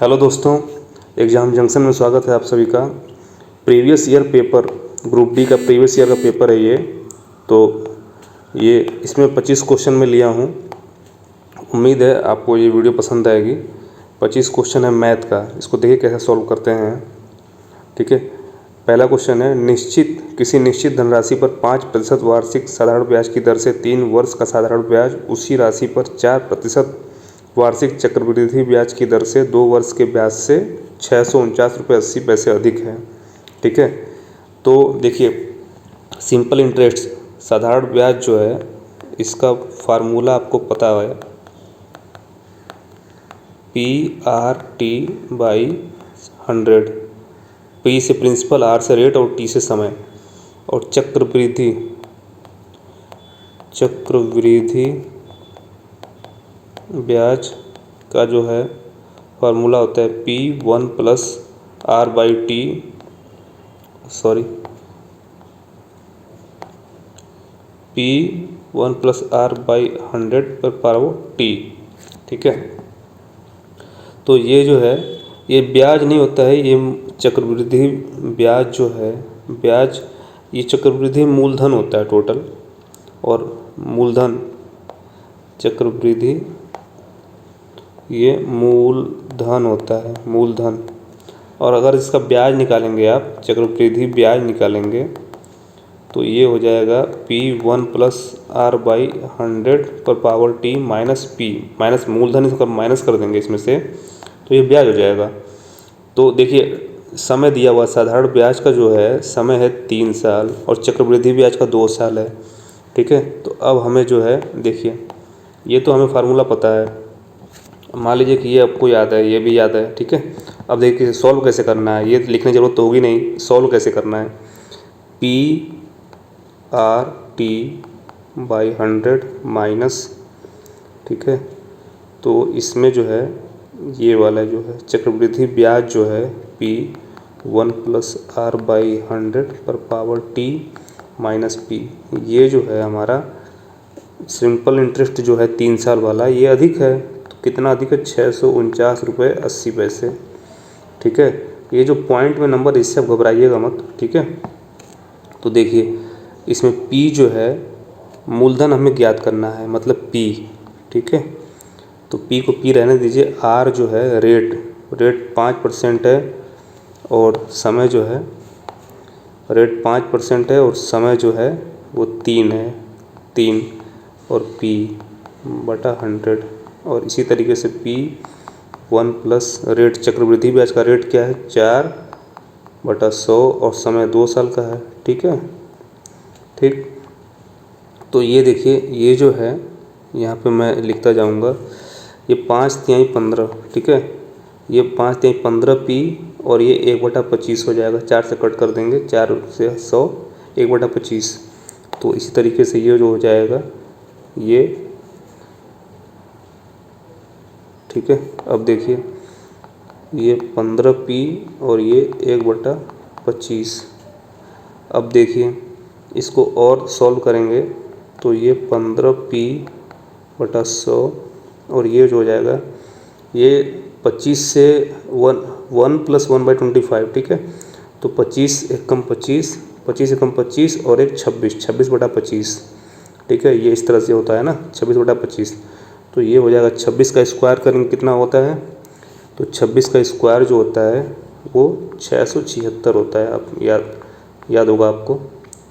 Hello दोस्तों, exam junction में स्वागत है आप सभी का। Previous year paper group D का प्रीवियस ईयर का पेपर है ये। तो ये इसमें 25 क्वेश्चन मैं लिया हूँ। उम्मीद है आपको ये वीडियो पसंद आएगी। 25 क्वेश्चन है मैथ का, इसको देखिए कैसे सॉल्व करते हैं। ठीक है, पहला क्वेश्चन है, किसी निश्चित धनराशि पर 5% वार्षिक साधारण ब्याज की दर से 3 वर्ष का साधारण ब्याज उसी राशि पर 4% वार्षिक चक्रवृद्धि ब्याज की दर से 2 वर्ष के ब्याज से 649 रुपये 80 पैसे अधिक है। ठीक है, तो देखिए सिंपल इंटरेस्ट साधारण ब्याज जो है इसका फार्मूला आपको पता है, PRT/100। P से प्रिंसिपल, R से रेट और T से समय। और चक्रवृद्धि ब्याज का जो है फार्मूला होता है P1 + R/T, P1 + R/100/T। ठीक है, तो ये जो है ये ब्याज नहीं होता है, ये चक्रवृद्धि ब्याज जो है ब्याज, ये चक्रवृद्धि मूलधन होता है टोटल। और मूलधन चक्रवृद्धि ये मूलधन होता है, मूलधन। और अगर इसका ब्याज निकालेंगे आप, चक्रवृद्धि ब्याज निकालेंगे तो ये हो जाएगा P1 + R/100/T minus P, minus मूलधन, इसका माइनस कर देंगे इसमें से तो ये ब्याज हो जाएगा। तो देखिए समय दिया हुआ साधारण ब्याज का जो है समय है 3 साल और चक्रवृद्धि ब्याज का 2 साल है। ठीक है, तो अब हमें जो है देखिए ये तो हमें फार्मूला पता है, मान लीजिए कि ये आपको याद है, ये भी याद है। ठीक है, अब देखिए सॉल्व कैसे करना है, ये लिखने की ज़रूरत तो होगी नहीं, सॉल्व कैसे करना है। PRT/100 माइनस, ठीक है, तो इसमें जो है ये वाला जो है चक्रवृद्धि ब्याज जो है P1 + R/100/T माइनस P, ये जो है हमारा सिंपल इंटरेस्ट जो है 3 साल वाला, ये अधिक है। तो कितना अधिक है? 649 रुपये 80 पैसे। ठीक है, ये जो पॉइंट में नंबर, इससे आप घबराइएगा मत। ठीक है, तो देखिए इसमें P जो है मूलधन हमें ज्ञात करना है, मतलब P। ठीक है, तो P को P रहने दीजिए। R जो है रेट 5% है और समय जो है रेट 5% है और समय जो है वो 3 है, 3 और P/100। और इसी तरीके से P1 + रेट चक्रवृद्धि ब्याज का रेट क्या है 4/100 और समय 2 साल का है। ठीक है, ठीक, तो ये देखिए ये जो है यहाँ पे मैं लिखता जाऊँगा, ये 5×3 = 15। ठीक है, ये 5×3 = 15 P और ये 1/25 हो जाएगा, 4 से कट कर देंगे, 4 से 100, 1/25। तो इसी तरीके से ये जो हो जाएगा ये। ठीक है, अब देखिए ये 15 P और ये 1/25। अब देखिए इसको और सॉल्व करेंगे तो ये 15 P/100 और ये जो हो जाएगा ये 25 से 1 + 1/25। ठीक है, तो 25 एकम 25, 25 एकम 25 और एक 26, 26/25। ठीक है, ये इस तरह से होता है ना, 26/25। तो ये हो जाएगा 26 का स्क्वायर करेंगे कितना होता है, तो 26 का स्क्वायर जो होता है वो 676 होता है। आप याद होगा आपको।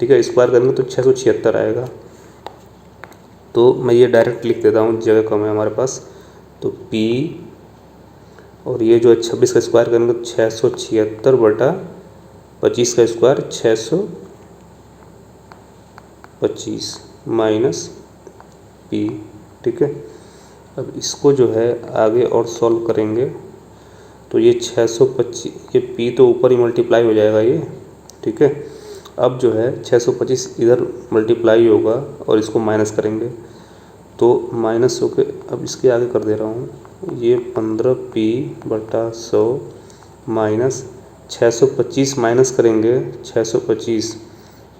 ठीक है, स्क्वायर करेंगे तो 676 आएगा। तो मैं ये डायरेक्ट लिख देता हूँ, जगह कम है हमारे पास। तो P और ये जो है 26 का स्क्वायर करेंगे तो 676/25 का स्क्वायर 625 माइनस P। ठीक है, अब इसको जो है आगे और सॉल्व करेंगे तो ये 625, ये P तो ऊपर ही मल्टीप्लाई हो जाएगा ये। ठीक है, अब जो है 625 इधर मल्टीप्लाई होगा और इसको माइनस करेंगे तो माइनस होके, अब इसके आगे कर दे रहा हूँ, ये 15 P/100 माइनस 625 माइनस करेंगे 625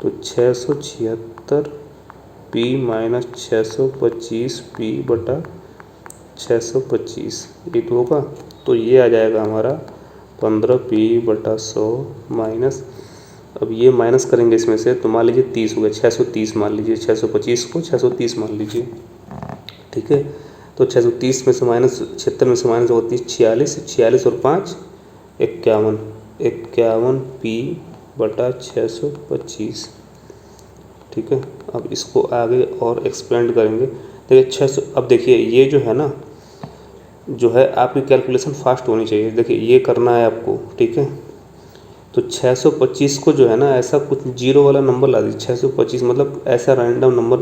तो 676 P माइनस 625 P/625, ये तो होगा। तो ये आ जाएगा हमारा 15p/100 माइनस, अब ये माइनस करेंगे इसमें से तो मान लीजिए 30 हो गया, 630 मान लीजिए, 625 को 630 मान लीजिए, ठीक है। तो 630 में से माइनस 76 में से माइनस होती है 46, 46 और 5 51, 51p/625, ठीक है। अब इसको आगे और एक्सपेंड करेंगे। देखिए 600, अब देखिए ये जो है ना, जो है आपकी कैलकुलेशन फास्ट होनी चाहिए। देखिए ये करना है आपको, ठीक है। तो 625 को जो है ना, ऐसा कुछ जीरो वाला नंबर ला दीजिए। 625 मतलब ऐसा रैंडम नंबर।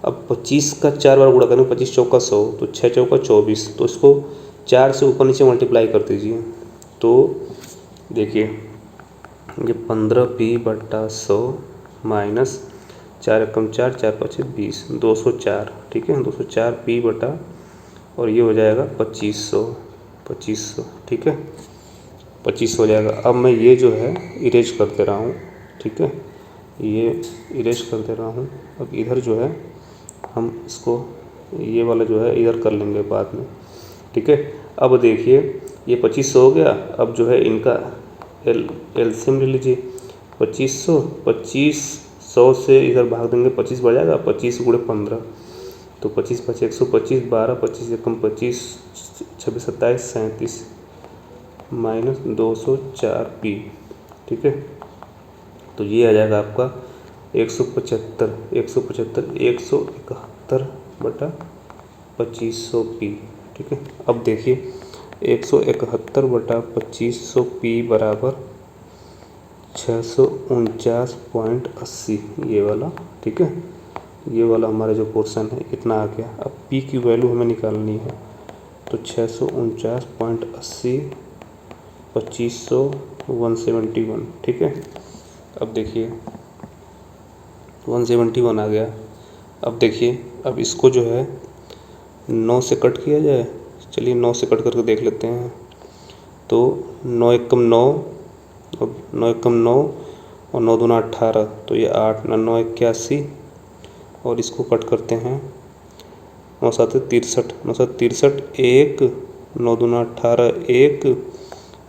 अब 25 का 4 बार गुणा करेंगे, 25 चौका 100, तो 6 चौका 24, तो इसको 4 से ऊपर नीचे मल्टीप्लाई कर दीजिए। तो देखिए ये 15p/100 माइनस 4 एकम 4, 4 5 20, 204, ठीक है। 204p बटा, और ये हो जाएगा 2500, ठीक है। 2500 हो जाएगा। अब मैं ये जो है इरेज कर दे रहा हूँ, ठीक है। ये इरेज कर दे रहा हूँ। अब इधर जो है हम इसको, ये वाला जो है इधर कर लेंगे बाद में, ठीक है। अब देखिए ये 2500 हो गया। अब जो है इनका एलसीएम ले लीजिए। 2500 से इधर भाग देंगे, 25 बढ़ जाएगा, 25 गुणे 15, तो 25 5 125, 12 25 एकम 25, 26 27 37 माइनस 204p, ठीक है। तो ये आ जाएगा आपका 171/2500p, ठीक है। अब देखिए 171/2500p बराबर 649.80, ये वाला, ठीक है। ये वाला हमारा जो पोर्शन है इतना आ गया। अब p की वैल्यू हमें निकालनी है, तो 649.80 2500 171, ठीक है। अब देखिए 171 आ गया। अब देखिए, अब इसको जो है 9 से कट किया जाए। चलिए 9 से कट करके देख लेते हैं। तो 9 एकम 9, और 9 एकम 9 और 9 दूना 18, तो ये 8 9 81, और इसको कट करते हैं 9 7 63, 9 7 63, 1 9 दूना 18, 1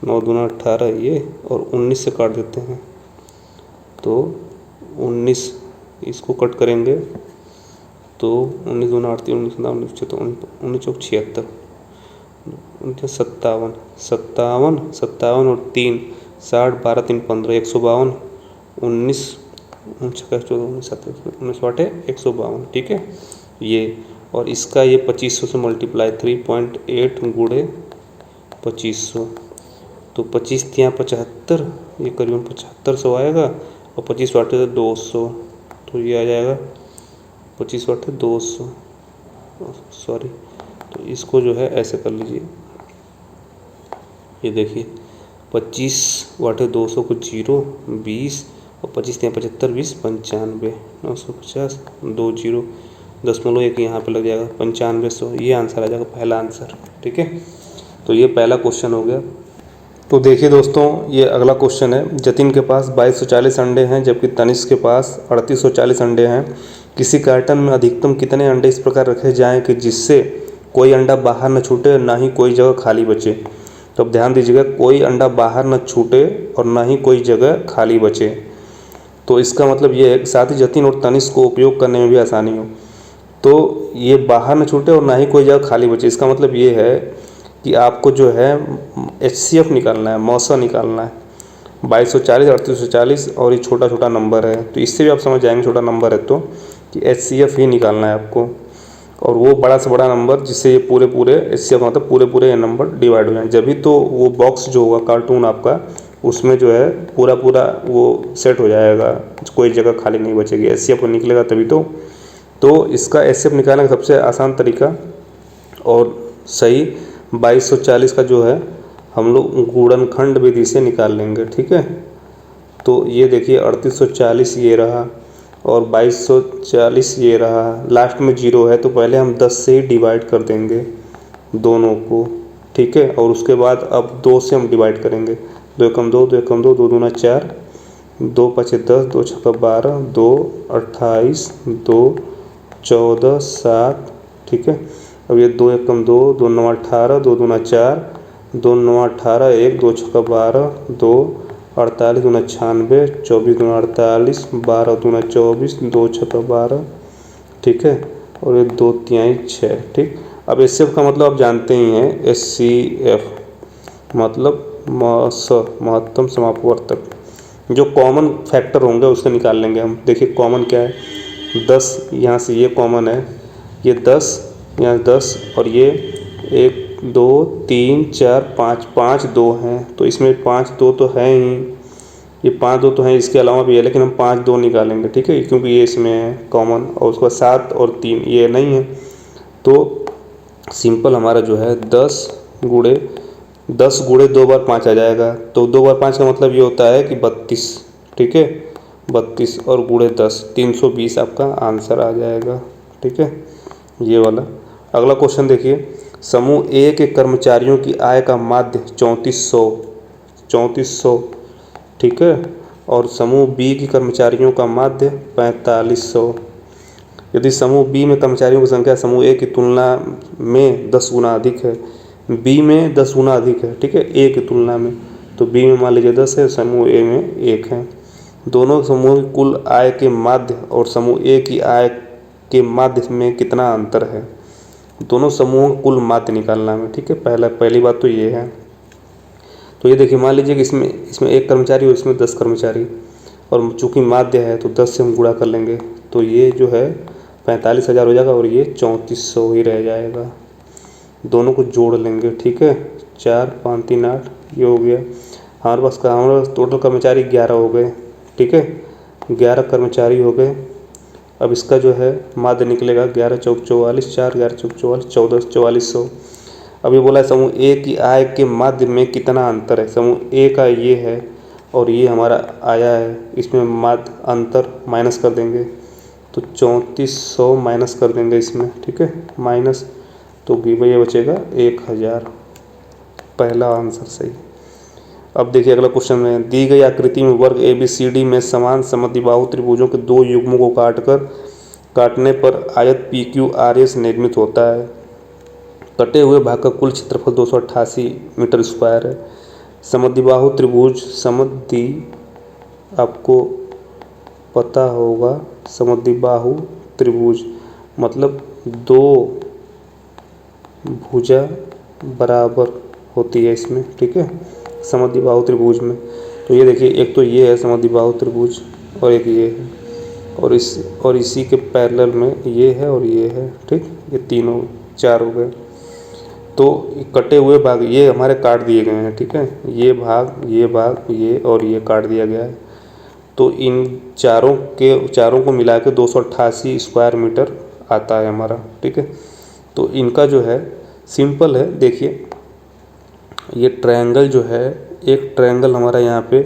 9 दूना 18, ये, और 19 से काट देते हैं, तो 19 इसको कट करेंगे तो 19 दूना 38, 19 19 चौक 76, 57 57 57 और 3 60, 12 3 15, 152, 19 19 वाटे 152, ठीक है। ये, और इसका ये 2500 से मल्टीप्लाई 3.8 गुणे 2500, तो 25 तियाँ 75, ये करीबन 7500 आएगा, और 25 वाटे 200, तो ये आ जाएगा 25 वाटे 200, सॉरी। तो इसको जो है ऐसे कर लीजिए, ये देखिए 25 वाटे 200 को 0 20, और 25 तियाँ 75 20 95, 950 2 0 0.1 यहाँ पे लग जाएगा 9500, ये आंसर आ जाएगा पहला आंसर, ठीक है। तो ये पहला क्वेश्चन हो गया। तो देखिए दोस्तों, ये अगला क्वेश्चन है। जतिन के पास 2240 अंडे हैं, जबकि तनिष्क के पास 3840 अंडे हैं। किसी कार्टन में अधिकतम कितने अंडे इस प्रकार रखे जाएं कि जिससे कोई अंडा बाहर न छूटे, ना ही कोई जगह खाली बचे। तो अब ध्यान दीजिएगा, कोई अंडा बाहर न छूटे और ना ही कोई जगह खाली बचे। तो इसका मतलब ये है कि साथ ही जतिन और तनिष्क को उपयोग करने में भी आसानी हो। तो ये बाहर न छूटे और ना ही कोई जगह खाली बचे, इसका मतलब ये है कि आपको जो है HCF निकालना है, मौसा निकालना है। 2240 3840, और ये छोटा छोटा नंबर है, तो इससे भी आप समझ जाएंगे छोटा नंबर है तो कि HCF ही निकालना है आपको, और वो बड़ा से बड़ा नंबर जिससे ये पूरे HCF मतलब पूरे ये नंबर डिवाइड हो जाए, जब भी तो वो बॉक्स जो होगा कार्टून आपका, उसमें जो है पूरा वो सेट हो जाएगा, कोई जगह खाली नहीं बचेगी। HCF निकलेगा तभी तो इसका HCF निकालने का सबसे आसान तरीका और सही 2240 का जो है हम लोग गुणनखंड विधि से निकाल लेंगे, ठीक है। तो ये देखिए 3840 ये रहा, और 2240 ये रहा, लास्ट में 0 है, तो पहले हम 10 से ही डिवाइड कर देंगे दोनों को, ठीक है। और उसके बाद अब 2 से हम डिवाइड करेंगे, 2 एकम 2, 2 एकम 2, 2 दूना 4, 2 5 10, 2 6 12, 2 28, 2 14 7, ठीक है। अब ये 2 एकम 2, 2 9 18, 2 दूना 4, 2 9 18, 1 2 6 12, 2 48 दूना 96, 24 दूना 48, 12 दूना 24, 2 6 12, ठीक है, और ये 2 तिहाई 6, ठीक। अब HCF का मतलब आप जानते ही हैं, HCF मतलब महत्तम समापवर्तक। जो कॉमन फैक्टर होंगे उससे निकाल लेंगे हम। देखिए कॉमन क्या है, 10 यहाँ से ये कॉमन है, ये 10 यहाँ 10, और ये 1 2 3 4 5 5 2 हैं, तो इसमें 5 2 तो है ही, ये 5 2 तो हैं, इसके अलावा भी है, लेकिन हम 5 2 निकालेंगे, ठीक है, क्योंकि ये इसमें है कॉमन, और उसके बाद 7 और 3 ये नहीं है। तो सिंपल हमारा जो है 10 गुणे 2 बार 5 आ जाएगा, तो 2 बार 5 का मतलब ये होता है कि 32, ठीक है, 32 और गुणे 10 320 आपका आंसर आ जाएगा, ठीक है, ये वाला। अगला क्वेश्चन देखिए, समूह ए के कर्मचारियों की आय का माध्य 3400, ठीक है, और समूह बी की कर्मचारियों का माध्य 4500। यदि समूह बी में कर्मचारियों की संख्या समूह ए की तुलना में 10 गुना अधिक है, बी में 10 गुना अधिक है, ठीक है, ए की तुलना में, तो बी में मान लीजिए 10 है, समूह ए में 1 है। दोनों समूह की कुल आय के माध्य और समूह ए की आय के माध्य में कितना अंतर है। दोनों समूहों का कुल माध्य निकालना है, ठीक है, पहली बात तो ये है। तो ये देखिए, मान लीजिए कि इसमें 1 कर्मचारी और इसमें 10 कर्मचारी, और चूँकि माध्य है तो 10 से हम गुणा कर लेंगे, तो ये जो है 45,000 हो जाएगा, और ये 3400 ही रह जाएगा। दोनों को जोड़ लेंगे, ठीक है, 4 5 3 8, ये हो गया हमारे पास टोटल कर्मचारी 11 हो गए, ठीक है, 11 कर्मचारी हो गए। अब इसका जो है माध्य निकलेगा 11 चौक 44, 4 11 चौक 44, 14 4400। अब ये बोला है समूह ए की आय के माध्य में कितना अंतर है। समूह ए का ये है और ये हमारा आया है, इसमें माध्य अंतर माइनस कर देंगे, तो 3400 माइनस कर देंगे इसमें, ठीक है, माइनस, तो ये बचेगा 1000। पहला आंसर सही। अब देखिए अगला क्वेश्चन में, दी गई आकृति में वर्ग ABCD में समान समद्विबाहु त्रिभुजों के 2 युग्मों को काटने पर आयत PQRS निर्मित होता है। कटे हुए भाग का कुल क्षेत्रफल 288 मीटर स्क्वायर है। समद्विबाहु त्रिभुज आपको पता होगा, समद्विबाहु त्रिभुज मतलब 2 भुजा बराबर होती है इसमें, ठीक है, समद्विबाहु त्रिभुज में। तो ये देखिए, एक तो ये है समद्विबाहु त्रिभुज और एक ये है, और इसी के पैरेलल में ये है और ये है, ठीक, ये तीनों 4 हो गए। तो कटे हुए भाग ये हमारे काट दिए गए हैं, ठीक है, ये भाग ये और ये काट दिया गया है। तो इन चारों को मिला के 288 स्क्वायर मीटर आता है हमारा, ठीक है। तो इनका जो है सिंपल है, देखिए ये ट्रायंगल जो है, एक ट्रायंगल हमारा यहाँ पे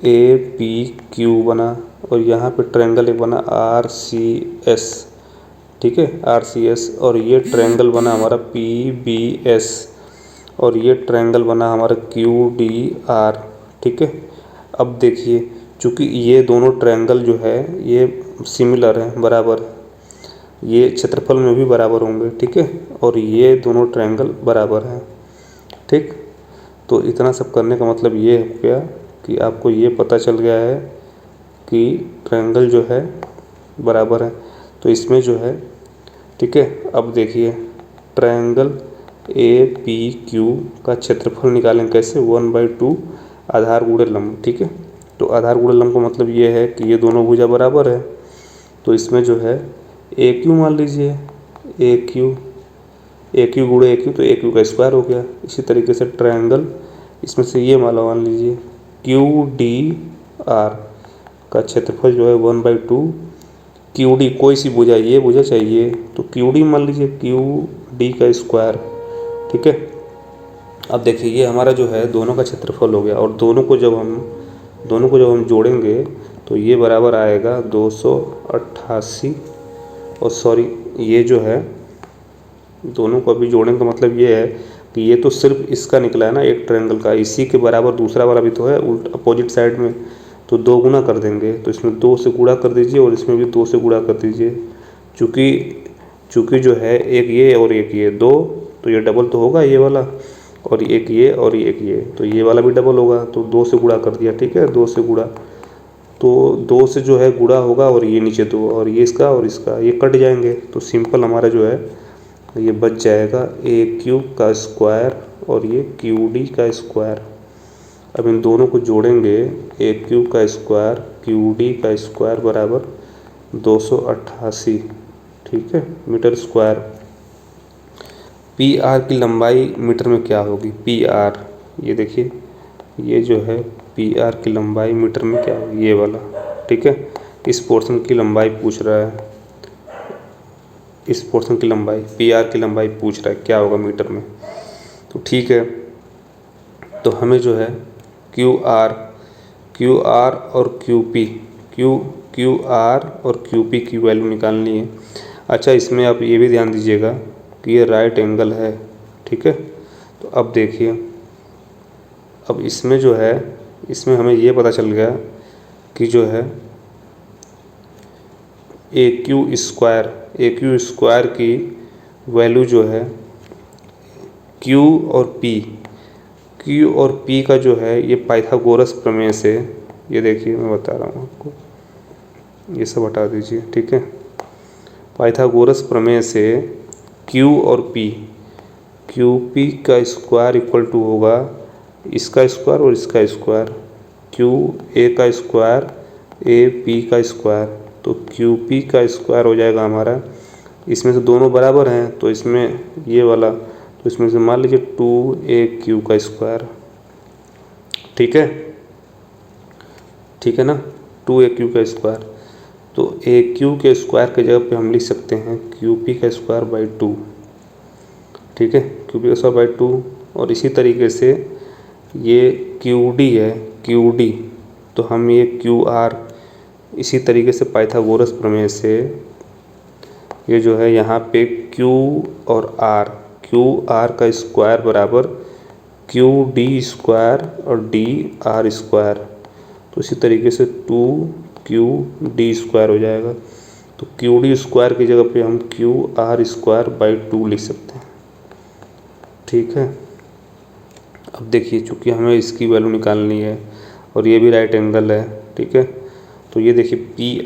APQ बना, और यहाँ पे ट्रायंगल एक बना RCS, ठीक है, RCS, और ये ट्रायंगल बना हमारा PBS, और ये ट्रायंगल बना हमारा QDR, ठीक है। अब देखिए, चूँकि ये दोनों ट्रायंगल जो है ये सिमिलर है, बराबर है, ये क्षेत्रफल में भी बराबर होंगे, ठीक है, और ये दोनों ट्रायंगल बराबर हैं, ठीक। तो इतना सब करने का मतलब ये हो गया कि आपको ये पता चल गया है कि ट्रायंगल जो है बराबर है। तो इसमें जो है, ठीक है, अब देखिए ट्रायंगल APQ का क्षेत्रफल निकालें कैसे, 1/2 आधार गुणे लंब, ठीक है। तो आधार गुणे लंब का मतलब ये है कि ये दोनों भुजा बराबर है, तो इसमें जो है AQ मान लीजिए, AQ गुणे AQ, तो AQ का स्क्वायर हो गया। इसी तरीके से ट्रायंगल इसमें से ये मान लीजिए QDR का क्षेत्रफल जो है 1/2 QD, कोई सी भुजा, ये भुजा चाहिए तो QD मान लीजिए, QD का स्क्वायर, ठीक है। अब देखिए ये हमारा जो है दोनों का क्षेत्रफल हो गया, और दोनों को जब हम जोड़ेंगे तो ये बराबर आएगा 288, और सॉरी ये जो है दोनों को अभी जोड़ने का मतलब ये है कि ये तो सिर्फ इसका निकला है ना, एक ट्रायंगल का, इसी के बराबर दूसरा वाला भी तो है उल्टा अपोजिट साइड में, तो 2 गुना कर देंगे, तो इसमें 2 से गुणा कर दीजिए और इसमें भी 2 से गुणा कर दीजिए। चूँकि जो है एक ये और एक ये 2, तो ये डबल तो होगा ये वाला, और एक ये और एक ये, तो ये वाला भी डबल होगा, तो 2 से गुणा कर दिया। ठीक है, 2 से गुणा, तो 2 से जो है गुणा होगा और ये नीचे 2 और ये इसका और इसका ये कट जाएंगे, तो सिंपल हमारा जो है ये बच जाएगा ए क्यूब का स्क्वायर और ये क्यू डी का स्क्वायर। अब इन दोनों को जोड़ेंगे, ए क्यूब का स्क्वायर क्यू डी का स्क्वायर बराबर 288, ठीक है, मीटर स्क्वायर। पी आर की लंबाई मीटर में क्या होगी? पी आर, ये देखिए, ये जो है पी आर की लंबाई मीटर में क्या होगी, ये वाला। ठीक है, इस पोर्शन की लंबाई पूछ रहा है, इस पोर्शन की लंबाई, पी आर की लंबाई पूछ रहा है क्या होगा मीटर में। तो ठीक है, तो हमें जो है क्यू आर और क्यू आर और क्यू पी की वैल्यू निकालनी है। अच्छा, इसमें आप ये भी ध्यान दीजिएगा कि ये राइट एंगल है। ठीक है, तो अब देखिए, अब इसमें जो है, इसमें हमें ये पता चल गया कि जो है ए क्यू स्क्वायर की वैल्यू जो है क्यू और पी का जो है ये पाइथागोरस प्रमेय से, ये देखिए मैं बता रहा हूँ आपको, ये सब हटा दीजिए। ठीक है, पाइथागोरस प्रमेय से क्यू पी का स्क्वायर इक्वल टू होगा इसका स्क्वायर और इसका स्क्वायर, क्यू ए का स्क्वायर ए पी का स्क्वायर, तो क्यू पी का स्क्वायर हो जाएगा हमारा, इसमें से दोनों बराबर हैं तो इसमें ये वाला, तो इसमें से मान लीजिए 2AQ का स्क्वायर। ठीक है ना, 2AQ का स्क्वायर, तो AQ के स्क्वायर के जगह पे हम लिख सकते हैं QP का स्क्वायर बाई 2। ठीक है, QP का स्क्वायर बाई 2, और इसी तरीके से ये QD है, QD, तो हम ये QR, इसी तरीके से पाइथागोरस प्रमेय से ये जो है यहाँ पे Q और R का स्क्वायर बराबर QD स्क्वायर और DR स्क्वायर, तो इसी तरीके से 2QD स्क्वायर हो जाएगा, तो QD स्क्वायर की जगह पे हम QR स्क्वायर बाई 2 लिख सकते हैं। ठीक है, अब देखिए, चूँकि हमें इसकी वैल्यू निकालनी है और ये भी राइट एंगल है। ठीक है, तो ये देखिए पी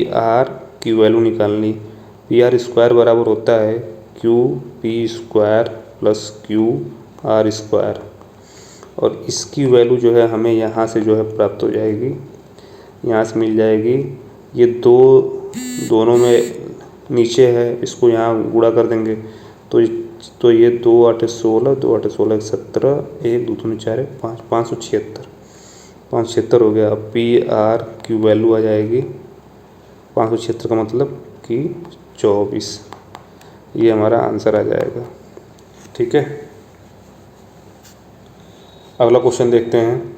आर की वैल्यू निकालनी, पी आर स्क्वायर बराबर होता है Q P square plus Q R square, और इसकी वैल्यू जो है हमें यहाँ से जो है प्राप्त हो जाएगी, यहाँ से मिल जाएगी, ये दोनों में नीचे है, इसको यहाँ गुणा कर देंगे तो ये 2 8 16, 2 8 16 17, 1 2 3 4 5 576 हो गया। अब पी आर की वैल्यू आ जाएगी 576 का मतलब कि 24, ये हमारा आंसर आ जाएगा। ठीक है, अगला क्वेश्चन देखते हैं।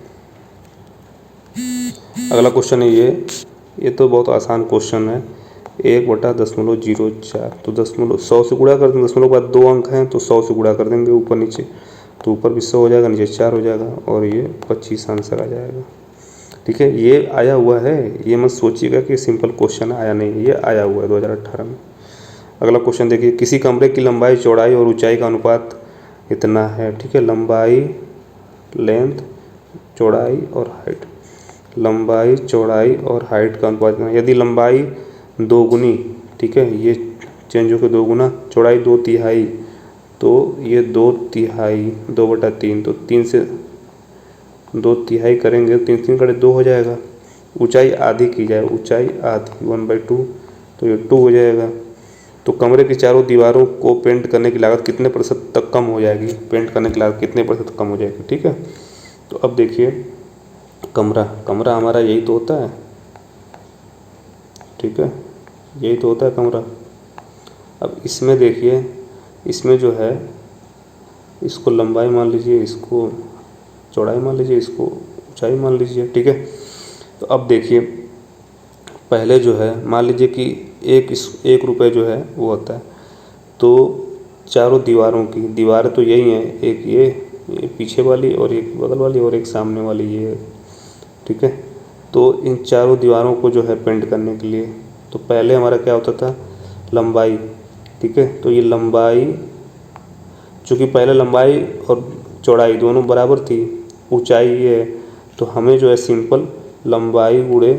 अगला क्वेश्चन है ये तो बहुत आसान क्वेश्चन है, 1/0.04, तो 100 से गुणा कर देंगे, दशमलव के बाद 2 अंक हैं तो 100 से गुणा कर देंगे ऊपर नीचे, तो ऊपर भी 100 हो जाएगा, नीचे 4 हो जाएगा, और ये 25 आंसर आ जाएगा। ठीक है, ये आया हुआ है, ये मत सोचिएगा कि सिंपल क्वेश्चन आया नहीं है, ये आया हुआ है 2018 में। अगला क्वेश्चन देखिए, किसी कमरे की लंबाई, चौड़ाई और ऊंचाई का अनुपात इतना है। ठीक है, लंबाई, लेंथ, चौड़ाई और हाइट, लंबाई, चौड़ाई और हाइट का अनुपात इतना। यदि लंबाई 2 गुनी, ठीक है, ये चेंज होकर 2 गुना, चौड़ाई 2 तिहाई, तो ये 2 तिहाई 2/3, तो 3 से 2 तिहाई करेंगे, 3 3 कड़े 2 हो जाएगा। ऊंचाई आधी की जाए, ऊंचाई आधी 1/2, तो ये 2 हो जाएगा। तो कमरे की चारों दीवारों को पेंट करने की लागत कितने प्रतिशत तक कम हो जाएगी, पेंट करने की लागत कितने प्रतिशत कम हो जाएगी। ठीक है, तो अब देखिए, कमरा हमारा यही तो होता है। ठीक है, यही तो होता है कमरा। अब इसमें देखिए, इसमें जो है, इसको लंबाई मान लीजिए, इसको चौड़ाई मान लीजिए, इसको ऊंचाई मान लीजिए। ठीक है, तो अब देखिए, पहले जो है मान लीजिए कि 1 रुपये जो है वो होता है, तो चारों दीवारों की, दीवारें तो यही हैं, एक ये पीछे वाली और एक बगल वाली और एक सामने वाली ये है। ठीक है, तो इन चारों दीवारों को जो है पेंट करने के लिए, तो पहले हमारा क्या होता था, लंबाई। ठीक है, तो ये लंबाई चूँकि पहले लंबाई और चौड़ाई दोनों बराबर थी, ऊंचाई ये है, तो हमें जो है सिंपल लंबाई गुणे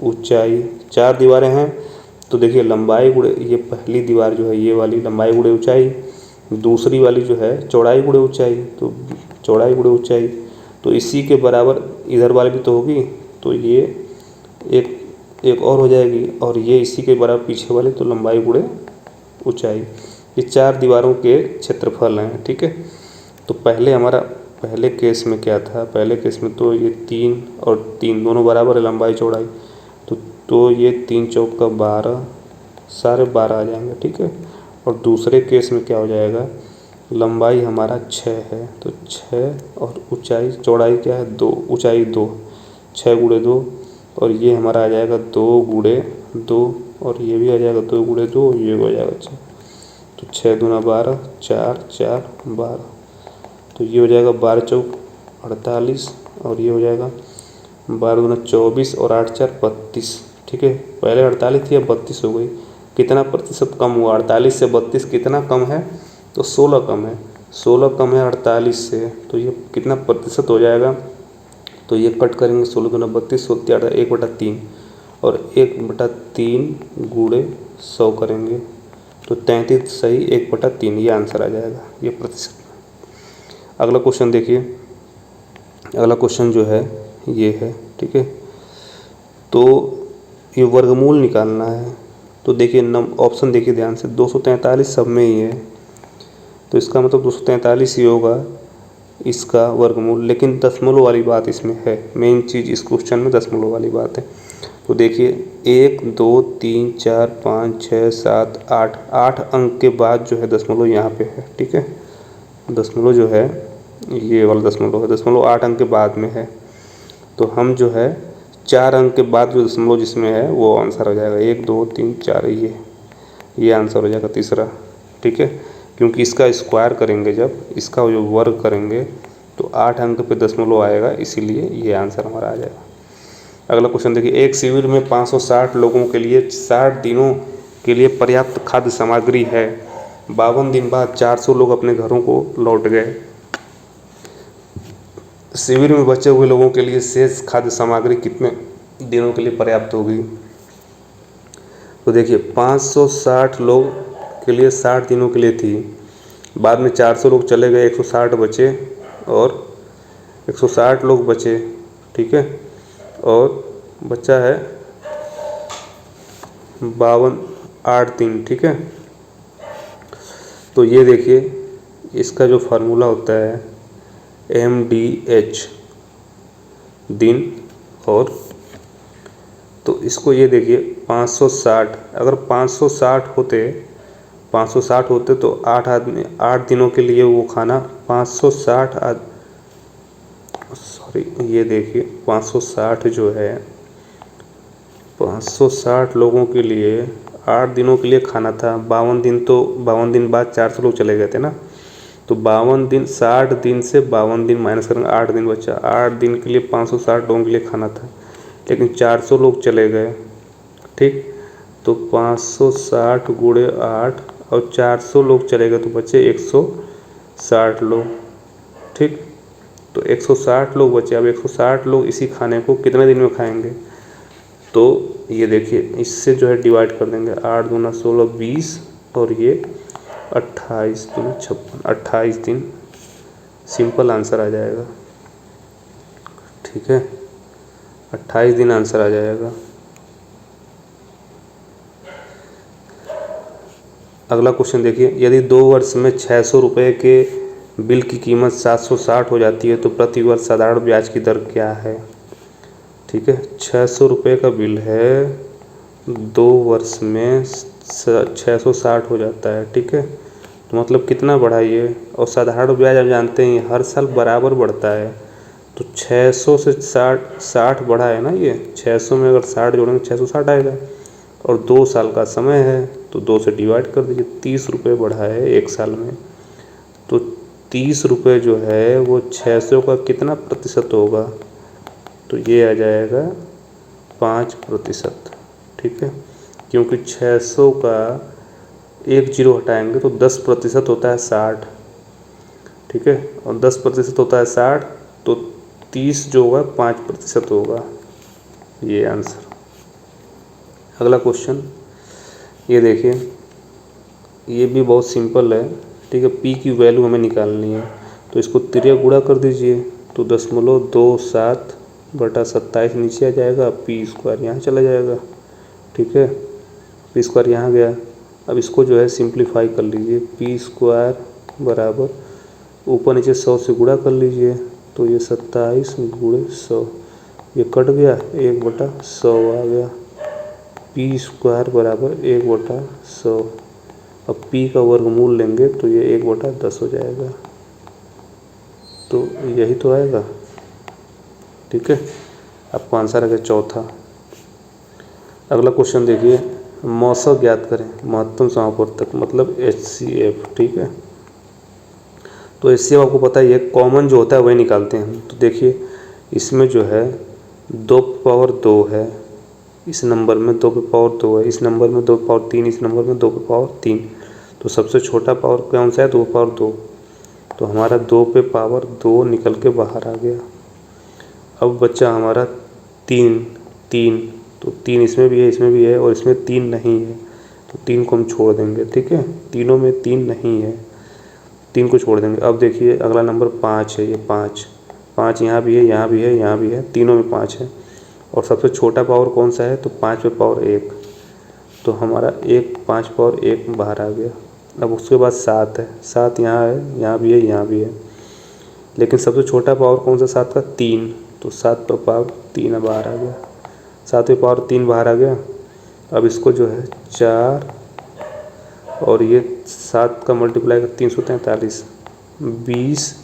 ऊंचाई, 4 दीवारें हैं तो देखिए लंबाई गुणे ये पहली दीवार जो है ये वाली लंबाई गुणे ऊंचाई, दूसरी वाली जो है चौड़ाई गुणे ऊंचाई, तो चौड़ाई गुणे ऊंचाई, तो इसी के बराबर इधर वाली भी तो होगी, तो ये एक और हो जाएगी, और ये इसी के बराबर पीछे वाले, तो लंबाई गुणे ऊंचाई। ये 4 दीवारों के क्षेत्रफल हैं, ठीक है। तो पहले केस में क्या था, पहले केस में तो ये 3 और 3 दोनों बराबर है लंबाई चौड़ाई, तो ये 3 चौक का 12, सारे 12 आ जाएंगे, ठीक है। और दूसरे केस में क्या हो जाएगा, लंबाई हमारा 6 है, तो 6 और ऊंचाई चौड़ाई क्या है 2, ऊंचाई 2, 6 गुणे 2, और ये हमारा आ जाएगा 2 गुणे 2, और ये भी आ जाएगा 2 गुणे 2, ये हो जाएगा 6, तो 6 दूना 12, 4 4 12, तो ये हो जाएगा 12 चौक 48, और ये हो जाएगा 12 दूना 24 और 8 4 32, ठीक है। पहले 48 थी, अब 32 हो गई। कितना प्रतिशत कम हुआ, 48 से 32 कितना कम है, तो 16 कम है, 16 कम है 48 से, तो ये कितना प्रतिशत हो जाएगा, तो ये कट करेंगे 16 दूना 32 होती है 1/3, और 1/3 गुणे 100 करेंगे तो 33 सही 1/3, ये आंसर आ जाएगा, ये प्रतिशत। अगला क्वेश्चन देखिए, अगला क्वेश्चन जो है ये है, ठीक है। तो ये वर्गमूल निकालना है, तो देखिए ऑप्शन देखिए ध्यान से, 243 सब में ही है, तो इसका मतलब 243 ही होगा इसका वर्गमूल, लेकिन दशमलव वाली बात इसमें है, मेन चीज़ इस क्वेश्चन में दशमलव वाली बात है। तो देखिए 1 2 3 4 5 6 7 8, 8 अंक के बाद जो है दशमलव यहाँ पे है, ठीक है। दशमलव जो है ये वाला दशमलव है, दशमलव 8 अंक के बाद में है, तो हम जो है 4 अंक के बाद जो दशमलव जिसमें है वो आंसर हो जाएगा, 1 2 3 4, ये आंसर हो जाएगा तीसरा, ठीक है। क्योंकि इसका स्क्वायर करेंगे, जब इसका जो वर्ग करेंगे तो 8 अंक पे दशमलव आएगा, इसीलिए ये आंसर हमारा आ जाएगा। अगला क्वेश्चन देखिए, एक शिविर में 560 लोगों के लिए 60 दिनों के लिए पर्याप्त खाद्य सामग्री है, 52 दिन बाद 400 लोग अपने घरों को लौट गए, शिविर में बचे हुए लोगों के लिए शेष खाद्य सामग्री कितने दिनों के लिए पर्याप्त होगी। तो देखिए 560 लोग के लिए 60 दिनों के लिए थी, बाद में 400 लोग चले गए, 160 बचे, और 160 लोग बचे, ठीक है, और बचा है 52 8 दिन, ठीक है। तो ये देखिए इसका जो फार्मूला होता है MDH दिन, और तो इसको ये देखिए 560, अगर 560 होते तो 8 दिनों के लिए वो खाना 560 ये देखिए 560 जो है 560 लोगों के लिए 8 दिनों के लिए खाना था, 52 दिन, तो 52 दिन बाद 400 लोग चले गए थे ना, तो 52 दिन 60 दिन से 52 दिन माइनस करेंगे, 8 दिन बचा, 8 दिन के लिए 560 लोगों के लिए खाना था, लेकिन 400 लोग चले गए, ठीक, तो 560 गुणे 8 और 400 लोग चले गए तो बचे 160 लोग, ठीक, तो 160 लोग बचे। अब 160 लोग इसी खाने को कितने दिन में खाएंगे, तो ये देखिए इससे जो है डिवाइड कर देंगे, 8 दूना 16 20, और ये 28 दूना 56, 28 दिन, सिंपल आंसर आ जाएगा, ठीक है, 28 दिन आंसर आ जाएगा। अगला क्वेश्चन देखिए, यदि 2 वर्ष में 600 रुपये के बिल की कीमत 760 हो जाती है तो प्रति वर्ष साधारण ब्याज की दर क्या है, ठीक है। 600 रुपये का बिल है, 2 वर्ष में 660 हो जाता है, ठीक है, तो मतलब कितना बढ़ा ये, और साधारण ब्याज आप जानते हैं हर साल बराबर बढ़ता है, तो 600 से 60 बढ़ा है ना, ये 600 में अगर 60 जोड़ेंगे 660 आएगा, और 2 साल का समय है तो 2 से डिवाइड कर दीजिए, 30 रुपये बढ़ा है 1 साल में, तो 30 रुपये जो है वो 600 का कितना प्रतिशत होगा, तो ये आ जाएगा 5%, ठीक है, क्योंकि 600 का 1 जीरो हटाएंगे तो 10% होता है 60, ठीक है। और 10% होता है 60, तो 30 जो होगा 5% होगा, ये आंसर। अगला क्वेश्चन ये देखिए, ये भी बहुत सिंपल है, ठीक है। पी की वैल्यू हमें निकालनी है, तो इसको तिर्यक गुणा कर दीजिए, तो 0.27 नीचे आ जाएगा, पी स्क्वायर यहाँ चला जाएगा, ठीक है। पी स्क्वायर यहाँ गया। अब इसको जो है सिंप्लीफाई कर लीजिए, पी स्क्वायर बराबर ऊपर नीचे 100 से गुणा कर लीजिए, तो ये 27 गुणे 100, ये कट गया, 1/100 आ गया। पी स्क्वायर बराबर 1/100। अब पी का वर्गमूल लेंगे तो ये 1/10 हो जाएगा, तो यही तो आएगा, ठीक है। आपको आंसर आ गया चौथा। अगला क्वेश्चन देखिए, मौसा ज्ञात करें, महत्तम समापवर्तक मतलब HCF, ठीक है। तो HCF आपको पता ही है, कॉमन जो होता है वही निकालते हैं हम। तो देखिए इसमें जो है 2/2 है, इस नंबर में 2/2 है, इस नंबर में 2/3, इस नंबर में 2/3, तो सबसे छोटा पावर कौन सा है? 2/2। तो हमारा 2/2 निकल के बाहर आ गया। अब बच्चा हमारा 3, तो 3 इसमें भी है, इसमें भी है, और इसमें 3 नहीं है, तो 3 को हम छोड़ देंगे, ठीक है। तीनों में 3 नहीं है, 3 को छोड़ देंगे। अब देखिए अगला नंबर 5 है, ये 5 यहाँ भी है, यहाँ भी है, यहाँ भी है, तीनों में 5 है। और सबसे छोटा पावर कौन सा है? तो 5/1, तो हमारा 5/1 बाहर आ गया। अब उसके बाद 7 है, 7 यहाँ है, यहाँ भी है, यहाँ भी है, लेकिन सबसे छोटा पावर कौन सा 7 का? 3, तो 7/3 बाहर आ गया, 7/3 बाहर आ गया। अब इसको जो है 4 और ये 7 का मल्टीप्लाई कर 343, 20,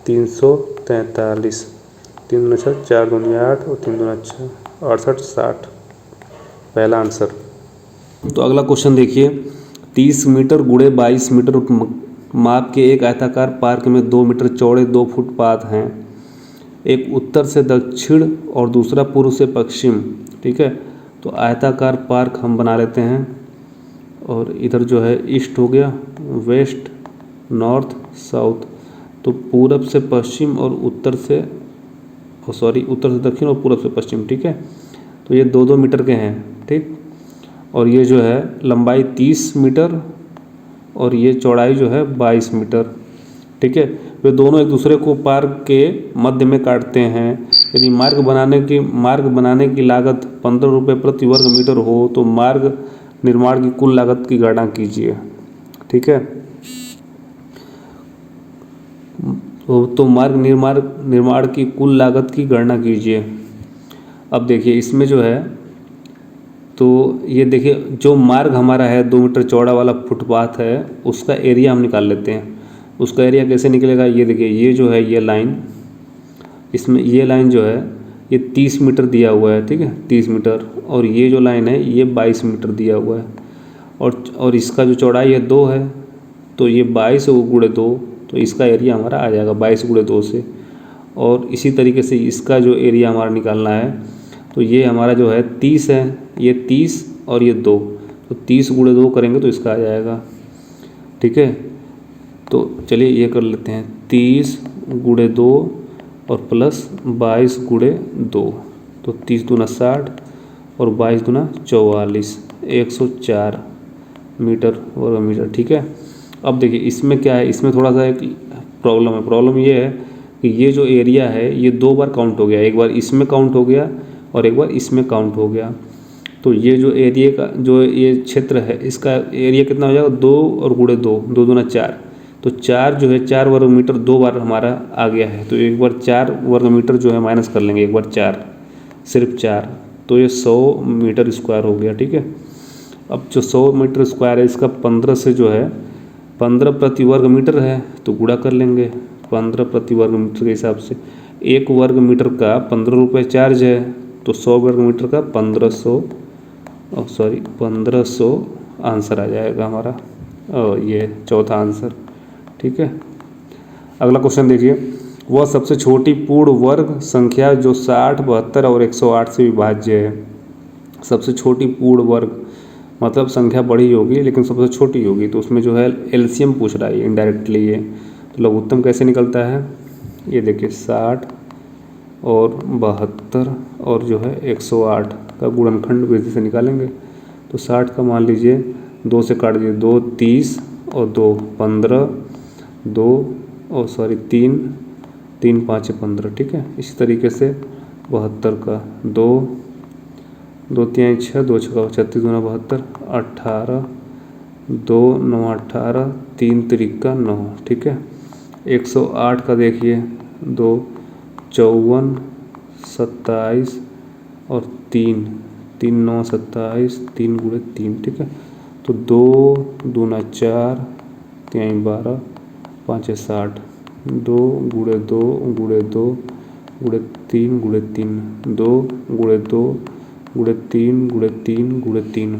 343, 3 दूनी 6, 4 दूनी 8 और 3 दूना 6, 68, 60, पहला आंसर। तो अगला क्वेश्चन देखिए, 30 मीटर गुणे 22 मीटर माप के एक आयताकार पार्क में 2 मीटर चौड़े 2 फुटपाथ हैं, एक उत्तर से दक्षिण और दूसरा पूर्व से पश्चिम, ठीक है। तो आयताकार पार्क हम बना लेते हैं, और इधर जो है ईस्ट हो गया, वेस्ट, नॉर्थ, साउथ, तो पूरब से पश्चिम और उत्तर से दक्षिण और पूरब से पश्चिम, ठीक है। तो ये 2-2 मीटर के हैं, ठीक। और ये जो है लंबाई 30 मीटर और ये चौड़ाई जो है 22 मीटर, ठीक है। वे दोनों एक दूसरे को पार्क के मध्य में काटते हैं। यदि मार्ग बनाने की लागत 15 रुपये प्रति वर्ग मीटर हो तो मार्ग निर्माण की कुल लागत की गणना कीजिए, ठीक है। तो मार्ग निर्माण की कुल लागत की गणना कीजिए। अब देखिए इसमें जो है, तो ये देखिए जो मार्ग हमारा है 2 मीटर चौड़ा वाला फुटपाथ है, उसका एरिया हम निकाल लेते हैं। उसका एरिया कैसे निकलेगा? ये देखिए, ये जो है ये लाइन, इसमें ये लाइन जो है ये 30 मीटर दिया हुआ है, ठीक है, 30 मीटर, और ये जो लाइन है ये 22 मीटर दिया हुआ है, और इसका जो चौड़ाई है 2 है, तो ये 22 गुणे 2, तो इसका एरिया हमारा आ जाएगा 22 गुणे 2 से। और इसी तरीके से इसका जो एरिया हमारा निकालना है, तो ये हमारा जो है 30 है, ये 30 और ये 2, तो 30 गुणे 2 करेंगे तो इसका आ जाएगा, ठीक है। तो चलिए ये कर लेते हैं, 30 गुणे 2 और प्लस 22 गुणे 2, तो 30 दूना 60 और 22 दूना 44, 104 मीटर वर्ग मीटर, ठीक है। अब देखिए इसमें क्या है, इसमें थोड़ा सा एक प्रॉब्लम ये है कि ये जो एरिया है ये 2 बार काउंट हो गया, एक बार इसमें काउंट हो गया और एक बार इसमें काउंट हो गया। तो ये जो एरिया का जो ये क्षेत्र है, इसका एरिया कितना हो जाएगा? 2 और गुणे 2, 2 दूना 4, तो 4 जो है 4 वर्ग मीटर 2 बार हमारा आ गया है, तो एक बार 4 वर्ग मीटर जो है माइनस कर लेंगे, एक बार 4, सिर्फ 4, तो ये 100 मीटर स्क्वायर हो गया, ठीक है। अब जो 100 मीटर स्क्वायर है, इसका 15 से जो है 15 प्रति वर्ग मीटर है, तो गुणा कर लेंगे 15 प्रति वर्ग मीटर के हिसाब से। 1 वर्ग मीटर का 15 रुपये चार्ज है, तो 100 वर्ग मीटर का 1500 आंसर आ जाएगा हमारा, और ये चौथा आंसर, ठीक है। अगला क्वेश्चन देखिए, वह सबसे छोटी पूर्ण वर्ग संख्या जो 60, 72 और 108 से विभाज्य है। सबसे छोटी पूर्ण वर्ग मतलब संख्या बड़ी होगी लेकिन सबसे छोटी होगी, तो उसमें जो है एलसीएम पूछ रहा है इनडायरेक्टली ये, तो लघुत्तम कैसे निकलता है, ये देखिए 60 और 72 और जो है 108 का गुणनखंड विधि से निकालेंगे। तो 60 का मान लीजिए 2 से काट दीजिए, 2 30 और 2 15, 2 और सॉरी 3 3 5 15, ठीक है। इसी तरीके से 72 का 2 2 3 6 2 6 36 दूना 72, 18 2 9 18 3 तिरिका 9, ठीक है। 108 का देखिए 2 54 27 और 3 3 9 27 3 गुणे 3, ठीक है। तो 2 दूना 4 3 12 5 60, 2 गुणे 2 गुणे 2 गुणे 3 गुणे 3, 2 गुणे 2 गुणे 3 गुणे 3 गुणे 3।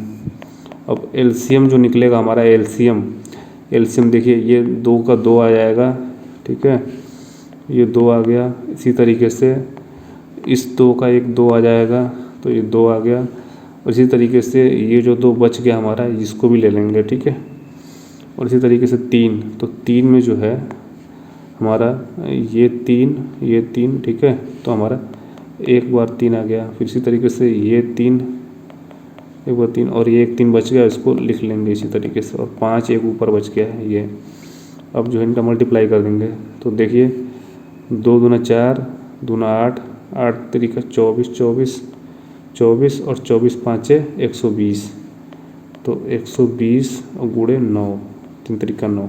अब एलसीएम जो निकलेगा हमारा, एलसीएम देखिए ये 2 का 2 आ जाएगा, ठीक है, ये 2 आ गया। इसी तरीके से इस 2 का एक 2 आ जाएगा, तो ये 2 आ गया। और इसी तरीके से ये जो 2 बच गया हमारा, इसको भी ले लेंगे, ठीक है। और इसी तरीके से 3, तो 3 में जो है हमारा ये 3, ठीक है। तो हमारा एक बार 3 आ गया। फिर इसी तरीके से ये 3, एक बार 3 और ये एक 3 बच गया, इसको लिख लेंगे इसी तरीके से। और 5 एक ऊपर बच गया है ये। अब जो है इनका मल्टीप्लाई कर देंगे, तो देखिए 2 दूना 4 दूना 8 8 तरीका 24 24 24 और 24 5 120, तो 120 और गुणे 9 3 तरीका 9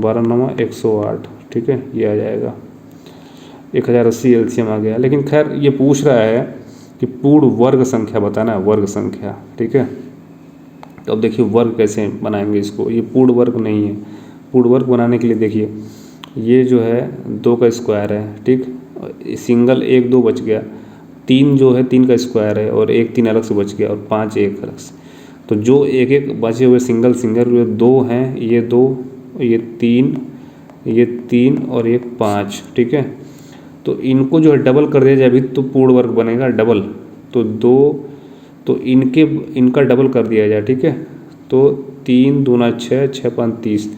12 9 108, ठीक है। ये आ जाएगा 1080 एलसीएम आ गया। लेकिन खैर ये पूछ रहा है कि पूर्ण वर्ग संख्या बताना है, वर्ग संख्या, ठीक है। तो अब देखिए वर्ग कैसे बनाएंगे इसको, ये पूर्ण वर्ग नहीं है। पूर्ण वर्ग बनाने के लिए देखिए ये जो है 2 का स्क्वायर है, ठीक, सिंगल 1 2 बच गया, 3 जो है 3 का स्क्वायर है और 1 3 अलग से बच गया और 5 एक अलग से। तो जो एक एक बचे हुए सिंगल 2 हैं, ये 2 ये 3 और एक 5, ठीक है। तो इनको जो है डबल कर दिया जाए अभी तो पूर्ण वर्ग बनेगा डबल। तो 2 तो इनका डबल कर दिया जाए, ठीक है। तो 3 दूना 6 6 5 30,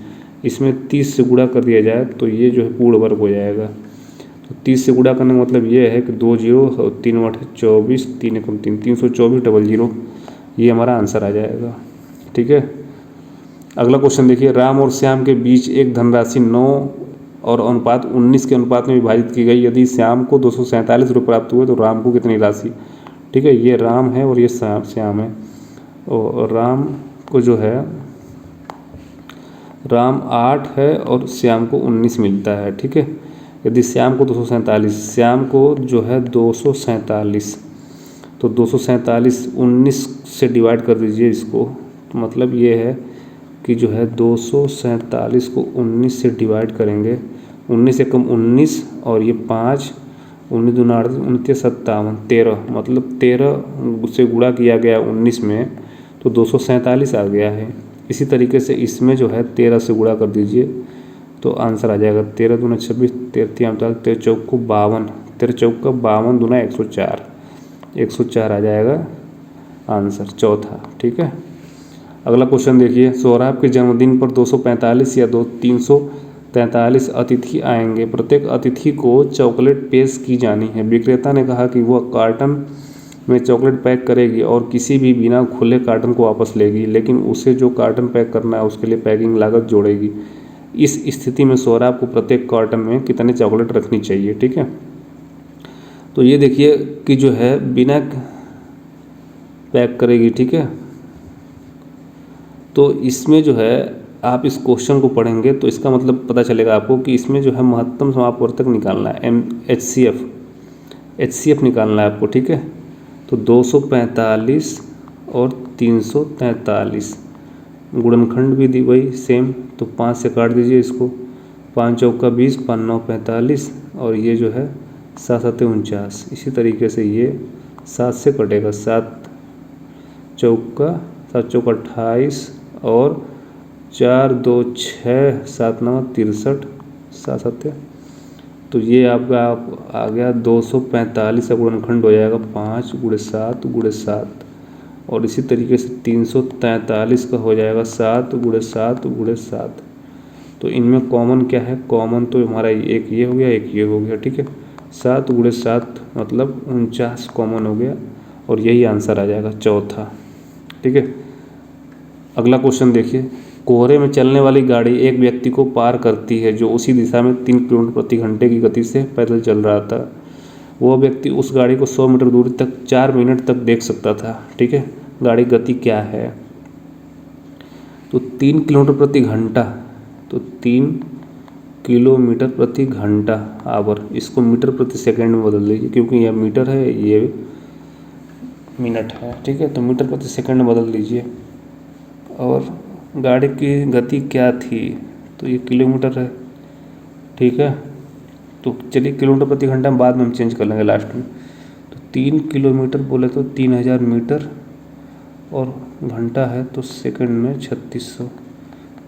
इसमें 30 से गुणा कर दिया जाए तो ये जो है पूर्ण वर्ग हो जाएगा। तो 30 से गुणा करने का मतलब ये है कि 2 0 और 3 8 24 3 1 3 324 00, ये हमारा आंसर आ जाएगा, ठीक है। अगला क्वेश्चन देखिए, राम और श्याम के बीच एक धनराशि 9 और अनुपात 19 के अनुपात में विभाजित की गई। यदि श्याम को 247 रुपये प्राप्त हुए तो राम को कितनी राशि, ठीक है। ये राम है और ये श्याम है। और राम को जो है राम 8 है और श्याम को 19 मिलता है, ठीक है। यदि श्याम को 247, श्याम को जो है 247, तो 247 19 से डिवाइड कर दीजिए इसको। तो मतलब ये है कि जो है 247 को 19 से डिवाइड करेंगे, 19 से कम 19 और ये 5 19 दूना 29 57 13, मतलब 13 से गुणा किया गया 19 में तो 247 आ गया है। इसी तरीके से इसमें जो है 13 से गुणा कर दीजिए तो आंसर आ जाएगा 13 दूना 26 13 13 चौक को 52 13 चौक का 52 दूना 104 आ जाएगा आंसर चौथा, ठीक है। अगला क्वेश्चन देखिए, सौरभ के जन्मदिन पर 245 या 343 अतिथि आएंगे। प्रत्येक अतिथि को चॉकलेट पेश की जानी है। विक्रेता ने कहा कि वह कार्टन में चॉकलेट पैक करेगी और किसी भी बिना खुले कार्टन को वापस लेगी, लेकिन उसे जो कार्टन पैक करना है उसके लिए पैकिंग लागत जोड़ेगी। इस स्थिति में सौरभ को प्रत्येक कार्टन में कितने चॉकलेट रखनी चाहिए, ठीक है। तो ये देखिए कि जो है बिना पैक करेगी, ठीक है। तो इसमें जो है आप इस क्वेश्चन को पढ़ेंगे तो इसका मतलब पता चलेगा आपको कि इसमें जो है महत्तम समापवर्तक निकालना है, HCF निकालना है आपको, ठीक है। तो 245 और 343 गुणनखंड भी दी वही सेम, तो 5 से काट दीजिए इसको, 5 चौका 20 5 9 45 और ये जो है 7 7 49। इसी तरीके से ये 7 से कटेगा, 7 चौका 28 और 4 2 6 7 9 63 7 7, तो ये आपका आ गया 245 का गुणनखंड हो जाएगा 5 गुणे 7 गुणे 7। और इसी तरीके से 343 का हो जाएगा 7 गुणे 7 गुणे 7। तो इनमें कॉमन क्या है, कॉमन तो हमारा एक ये हो गया, एक ये हो गया, ठीक है। 7 × 7 मतलब 49 कॉमन हो गया और यही आंसर आ जाएगा चौथा, ठीक है। अगला क्वेश्चन देखिए, कोहरे में चलने वाली गाड़ी एक व्यक्ति को पार करती है जो उसी दिशा में 3 किलोमीटर प्रति घंटे की गति से पैदल चल रहा था। वह व्यक्ति उस गाड़ी को 100 मीटर दूरी तक 4 मिनट तक देख सकता था, ठीक है। गाड़ी गति क्या है, तो 3 किलोमीटर प्रति घंटा, तो 3 किलोमीटर प्रति घंटा आवर, इसको मीटर प्रति सेकंड में बदल दीजिए क्योंकि यह मीटर है, ये मिनट है, ठीक है। तो मीटर प्रति सेकंड में बदल दीजिए। और गाड़ी की गति क्या थी, तो ये किलोमीटर है, ठीक है। तो चलिए किलोमीटर प्रति घंटा बाद में हम चेंज कर लेंगे लास्ट में। तो 3 किलोमीटर बोले तो 3000 मीटर और घंटा है तो सेकंड में 3600,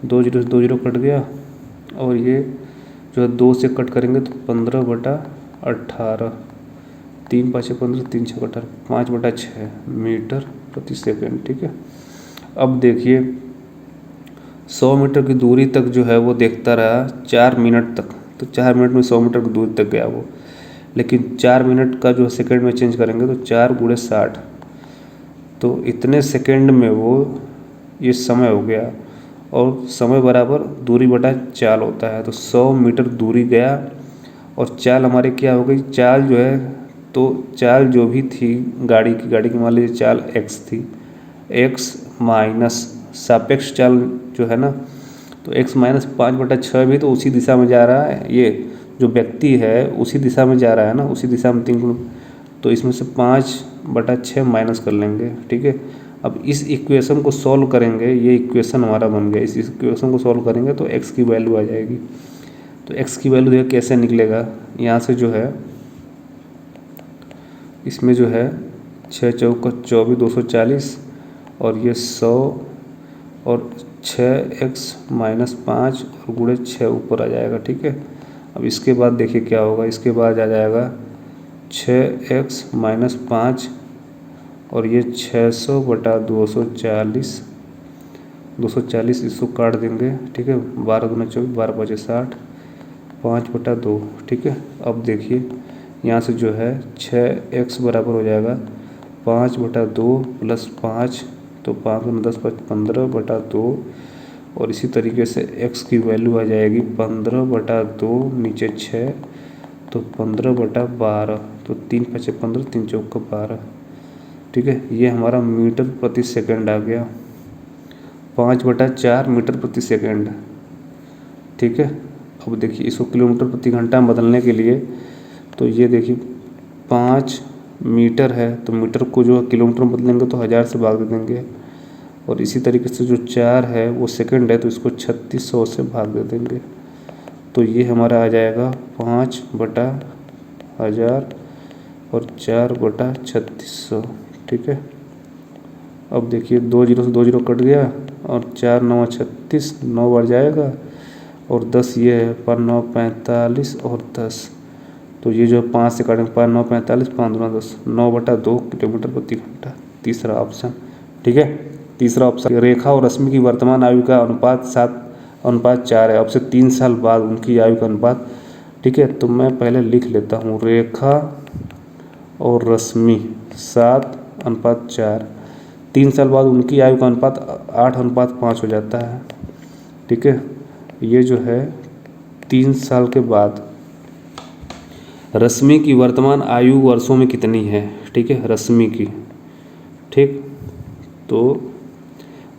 2 0 से 2 0 कट गया और ये जो है 2 से कट करेंगे तो 15/18, 3 5 15, 3 6 18, 5/6 मीटर प्रति सेकंड, ठीक है। अब देखिए 100 मीटर की दूरी तक जो है वो देखता रहा 4 मिनट तक, तो 4 मिनट में 100 मीटर की दूरी तक गया वो। लेकिन 4 मिनट का जो सेकंड में चेंज करेंगे तो 4 × 60, तो इतने सेकंड में वो ये समय हो गया और समय बराबर दूरी बटा चाल होता है। तो 100 मीटर दूरी गया और चाल हमारे क्या हो गई, चाल जो है, तो चाल जो भी थी गाड़ी की मान लीजिए चाल x थी, x माइनस सापेक्ष चाल जो है ना, तो x माइनस 5/6 भी तो उसी दिशा में जा रहा है, ये जो व्यक्ति है उसी दिशा में जा रहा है ना, उसी दिशा में 3 किलोमीटर, तो इसमें से 5/6 माइनस कर लेंगे, ठीक है। अब इस इक्वेशन को सॉल्व करेंगे, ये इक्वेशन हमारा बन गया, इस इक्वेशन को सॉल्व करेंगे तो x की वैल्यू आ जाएगी। तो x की वैल्यू देखिए कैसे निकलेगा, यहाँ से जो है इसमें जो है 6 चौका 24 240 और ये 100 और 6x माइनस 5 और गुणे 6 ऊपर आ जाएगा, ठीक है। अब इसके बाद देखिए क्या होगा, इसके बाद आ जाएगा 6x माइनस 5 और ये 600/240, 240 इसको काट देंगे, ठीक है। 12 × 24 12 × 5 60, 5/2, ठीक है। अब देखिए यहाँ से जो है 6x बराबर हो जाएगा 5/2 + 5, तो 5 × 10 = 15/2 और इसी तरीके से x की वैल्यू आ जाएगी 15/2 नीचे 6, तो 15/12, तो 3 5 15, 3 चौका 12, ठीक है। ये हमारा मीटर प्रति सेकंड आ गया, 5/4 मीटर प्रति सेकंड, ठीक है। अब देखिए इसको किलोमीटर प्रति घंटा में बदलने के लिए, तो ये देखिए 5 मीटर है तो मीटर को जो है किलोमीटर में बदलेंगे तो 1000 से भाग दे देंगे, और इसी तरीके से जो 4 है वो सेकंड है तो इसको 3600 से भाग दे देंगे, तो ये हमारा आ जाएगा 5/1000 और 4/3600, ठीक है। अब देखिए 2 0 से 2 0 कट गया और 4 9 36, 9 बार जाएगा और 10 ये है, 5 9 45 और 10, तो ये जो 5 से काटेंगे 5 9 45, 5 2 10, 9/2 किलोमीटर प्रति घंटा, तीसरा ऑप्शन, ठीक है। तीसरा ऑप्शन, रेखा और रश्मि की वर्तमान आयु का अनुपात 7:4 है। अब से 3 साल बाद उनकी आयु का अनुपात, ठीक है। तो मैं पहले लिख लेता हूँ, रेखा और रश्मि 7:4, 3 साल बाद उनकी आयु का अनुपात 8:5 हो जाता है, ठीक है। ये जो है 3 साल के बाद रश्मि की वर्तमान आयु वर्षों में कितनी है, ठीक है, रश्मि की, ठीक। तो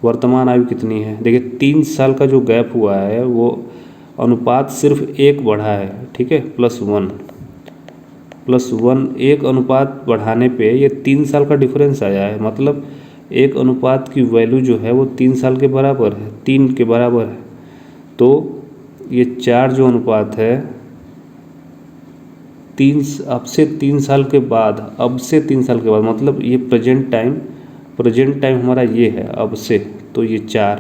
वर्तमान आयु कितनी है, देखिए 3 साल का जो गैप हुआ है वो अनुपात सिर्फ 1 बढ़ा है, ठीक है, +1 1 अनुपात बढ़ाने पे ये 3 साल का डिफरेंस आया है, मतलब 1 अनुपात की वैल्यू जो है वो 3 साल के बराबर है, 3 के बराबर है। तो ये 4 जो अनुपात है अब से 3 साल के बाद, मतलब ये प्रेजेंट टाइम हमारा ये है अब से, तो ये 4,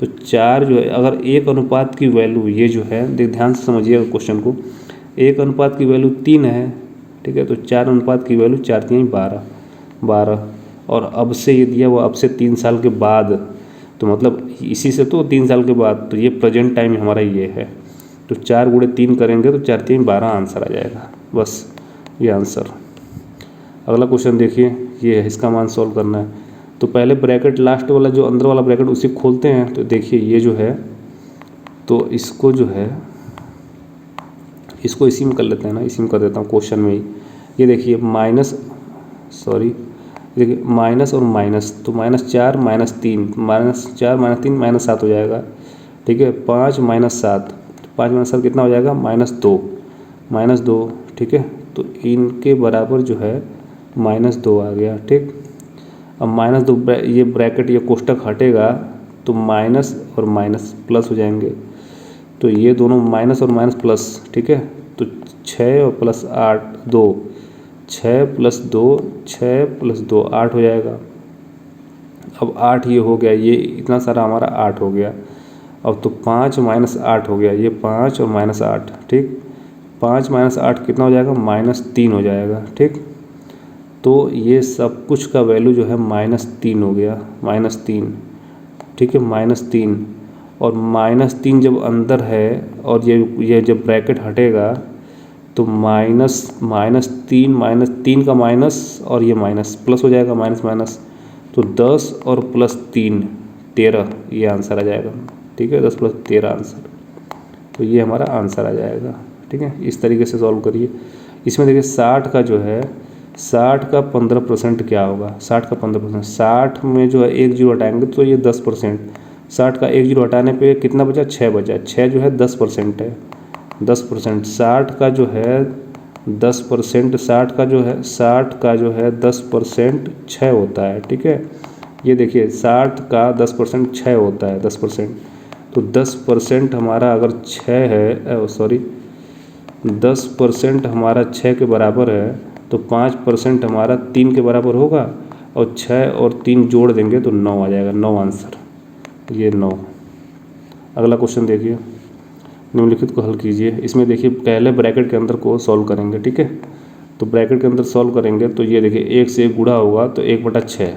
तो 4 जो है अगर 1 अनुपात की वैल्यू ये जो है, ध्यान से समझिएगा क्वेश्चन को, 1 अनुपात की वैल्यू 3 है, ठीक है। तो 4 अनुपात की वैल्यू 4 3 12, और अब से ये दिया हुआ अब से 3 साल के बाद, तो मतलब इसी से तो 3 साल के बाद, तो ये प्रेजेंट टाइम हमारा ये है। तो 4 गुणे 3 करेंगे तो 4 3 12 आंसर आ जाएगा, बस ये आंसर। अगला क्वेश्चन देखिए, ये है, इसका मान सॉल्व करना है। तो पहले ब्रैकेट लास्ट वाला जो अंदर वाला ब्रैकेट उसे खोलते हैं। तो देखिए ये जो है, तो इसको जो है इसको इसी में कर लेते हैं ना, इसी में कर देता हूँ क्वेश्चन में ही। ये देखिए देखिए माइनस और माइनस, तो -4 -3 -4 -3 -7 हो जाएगा। ठीक है, 5 -7, 5 -7 कितना हो जाएगा, -2। ठीक है, तो इनके बराबर जो है -2 आ गया। ठीक, अब -2 ये ब्रैकेट ये कोष्टक हटेगा तो माइनस और माइनस प्लस हो जाएंगे। तो ये दोनों माइनस और माइनस प्लस। ठीक है, तो 6 और प्लस 8 2, 6 + 2 6 + 2 8 हो जाएगा। अब 8 ये हो गया, ये इतना सारा हमारा 8 हो गया। अब तो 5 - 8 हो गया, ये 5 और -8। ठीक, 5 - 8 कितना हो जाएगा, -3 हो जाएगा। ठीक, तो ये सब कुछ का वैल्यू जो है -3 हो गया, -3। ठीक है, -3, और -3 जब अंदर है और ये जब ब्रैकेट हटेगा तो -3 का माइनस और ये माइनस प्लस हो जाएगा, माइनस। तो 10 और +3 13, ये आंसर आ जाएगा। ठीक है, 10 + 13 आंसर। तो ये हमारा आंसर आ जाएगा। ठीक है, इस तरीके से सॉल्व करिए। इसमें देखिए 60 का जो है, 60 का 15% क्या होगा, 60 का 15%, 60 में जो है 1 जीरो हटाएंगे तो ये 10%। 60 का 1 जीरो हटाने पे कितना बचा, 6 बचा। 6 जो है 10% है, 10%। 60 का जो है 10%, 60 का जो है 10% 6 होता है। ठीक है, ये देखिए 60 का 10% 6 होता है, 10%। तो 10% हमारा अगर 6 है, 10% हमारा 6 के बराबर है, तो 5% हमारा 3 के बराबर होगा, और 6 और 3 जोड़ देंगे तो 9 आ जाएगा, 9 आंसर, ये 9। अगला क्वेश्चन देखिए, निम्नलिखित को हल कीजिए। इसमें देखिए पहले ब्रैकेट के अंदर को सॉल्व करेंगे। ठीक है, तो ब्रैकेट के अंदर सॉल्व करेंगे तो ये देखिए 1 से 1 गुणा होगा तो 1/6,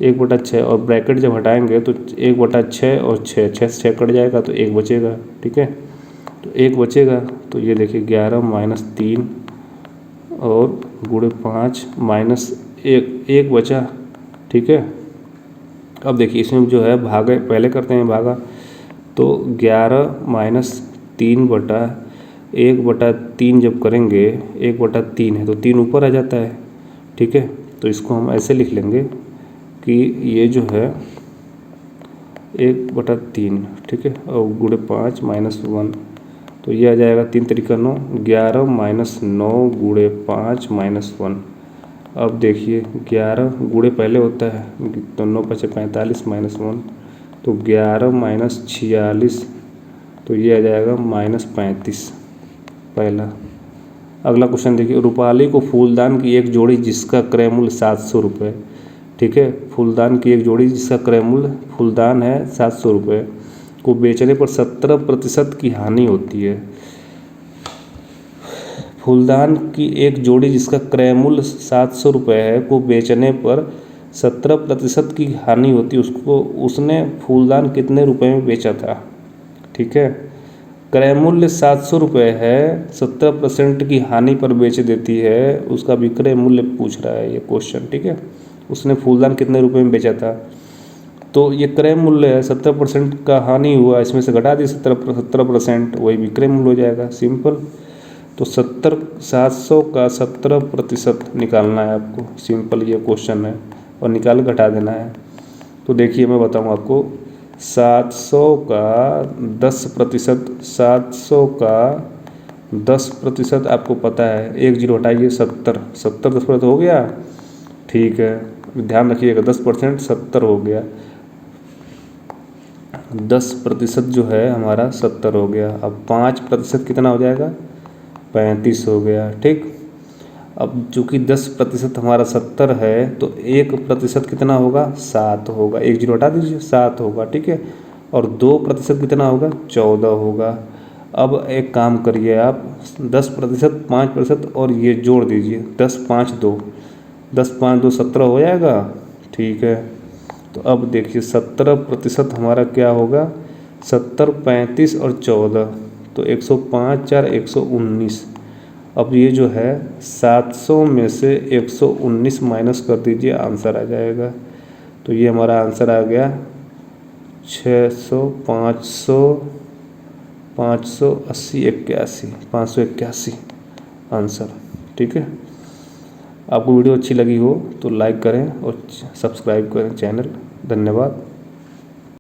1/6, और ब्रैकेट जब हटाएंगे तो 1/6 और 6 से 6 कट जाएगा तो 1 बचेगा। ठीक है, तो 1 बचेगा, तो ये देखिए 11 - 3 और गुणे 5 -1 बचा। ठीक है, अब देखिए इसमें जो है भागा, पहले करते हैं भागा। तो 11 - 3/1/3 जब करेंगे, 1/3 है तो 3 ऊपर आ जाता है। ठीक है, तो इसको हम ऐसे लिख लेंगे कि ये जो है 1/3। ठीक है, और गुणे 5 -1, तो ये आ जाएगा 3 तरीका 9, 11 - 9 गुणे 5 -1। अब देखिए 11 गुणे पहले होता है, तो 9 × 5 = 45 -1, तो 11 - 46, तो ये आ जाएगा -35 पहला। अगला क्वेश्चन देखिए, रूपाली को फूलदान की एक जोड़ी जिसका क्रय मूल्य 700 रुपये। ठीक है, फूलदान की एक जोड़ी जिसका क्रय मूल्य, फूलदान है 700 रुपये, को बेचने पर 17% की हानि होती है। फूलदान की एक जोड़ी जिसका क्रय मूल्य 700 रुपये है, को बेचने पर 17% की हानि होती है। उसने फूलदान कितने रुपए में बेचा था। ठीक है, क्रय मूल्य 700 रुपये है, 17% की हानि पर बेच देती है, उसका विक्रय मूल्य पूछ रहा है ये क्वेश्चन। ठीक है, उसने फूलदान कितने रुपए में बेचा था, तो ये क्रय मूल्य है, 70% का हानि हुआ, इसमें से घटा दी 17%, वही विक्रय मूल्य हो जाएगा, सिंपल। तो 700 का 17% निकालना है आपको, सिंपल ये क्वेश्चन है, और निकाल घटा देना है। तो देखिए मैं बताऊँ आपको, 700 का 10%, 700 का 10% आपको पता है, 1 जीरो हटाइए 70, 10% हो गया। ठीक है, ध्यान रखिएगा 10% 70 हो गया, 10% जो है हमारा 70 हो गया। अब 5% कितना हो जाएगा, 35 हो गया। ठीक, अब चूँकि 10% हमारा 70 है, तो 1% कितना होगा, 7 होगा, 1 जीरो हटा दीजिए, 7 होगा। ठीक है, और 2% कितना होगा, 14 होगा। अब एक काम करिए आप, 10%, 5% और ये जोड़ दीजिए, 10 5 2, 10 5 2 17 हो जाएगा। ठीक है, तो अब देखिए 17% हमारा क्या होगा, 70, 35 और 14, तो 105, 4, 119। अब ये जो है 700 में से 119 माइनस कर दीजिए, आंसर आ जाएगा। तो ये हमारा आंसर आ गया 600, 500, 580, 81, 581 आंसर। ठीक है, आपको वीडियो अच्छी लगी हो तो लाइक करें और सब्सक्राइब करें चैनल। धन्यवाद।